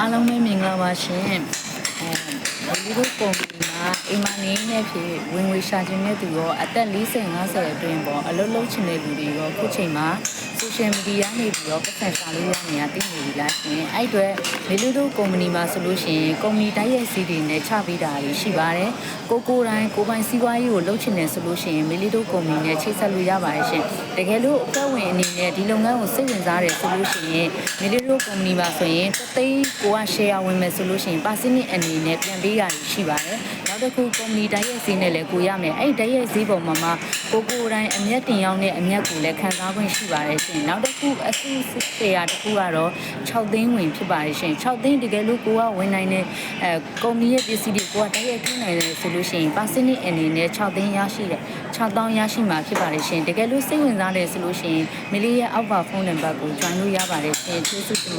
အားလုံးပဲမင်္ဂလာပါရှင်ဒီလိုပုံပြီးမှာအိမ်မနေနေဖြစ်ဝင်ငွေရှာခြင်းတဲ့သူရောအသက်40-50အတွင်းပေါ့အလုပ်လုပ်ချင်တဲ့လူတွေရောခုချိန်မှာ social media နေပြီးတော့ပတ်စံရှာလို့ရနေတာသိနေပြီလားရှင်အဲ့အတွက်ဒီလိုတို့ကုမ္ပဏီမှာဆိုလို့ရှိရင်ကုမ္ပဏီတိုက်ရိုက်စီးတွေနဲ့ချပေးတာရှိပါတယ်ကိုတိုင်းကိုပိုင်စီးပွားရေးကိုလုပ်ချင်တယ်ဆိုလို့ရှိရင်မီလီတို့ကုမ္ပဏီနဲ့ချိတ်ဆက်လို့ရပါတယ်ရှင်တကယ်လို့အဖွဲ့ဝင်အနေနဲ့ဒီလုပ်ငန်းကိုစိတ်ဝင်စားတယ်ဆိုလို့ရှိရင်မီလီတို့ကုမ္ပဏီမှာဆိုရင်တသိန်းကိုက share ဝင်မယ်ဆိုလို့ရှိရင်ပါစနစ်အနေနဲ့ပြန်ပေးရတယ်ရှိပါတယ်နောက်တစ်ခုကုမ္ပဏီတိုက်ရိုက်စီးနဲ့လည်းကိုရမယ်အဲ့တိုက်ရိုက်စီးပုံမှာကိုတိုင်းအမျက်တင်ရောက်တဲ့အမျက်ကိုလည်းခံစားခွင့်ရှိပါတယ်ရှင်နောက်တစ်ခုအစုshareတစ်ခုကတော့6သိန်းဝင်ဖြစ်ပါတယ်ရှင်6သိန်းတကယ်လို့ကိုကဝင်နိုင်တဲ့ကုမ္ပဏီရဲ့ပစ္စည်းတွေကိုကတိုက်ရိုက်ထုတ်နိုင်တယ်ဆိုလို့ရှိရင်ပါစနစ်အနေနဲ့6သိန်းရရှိတယ်6000ရရှိမှာဖြစ်ပါတယ်ရှင်တကယ်လို့စိတ်ဝင်စားတယ်ဆိုလို့ရှိရင်မီလီရဲ့အောက်ပါဖုန်းနံပါတ်ကို join လို့ရပါတယ်ရှင်ကျေးဇူးတင်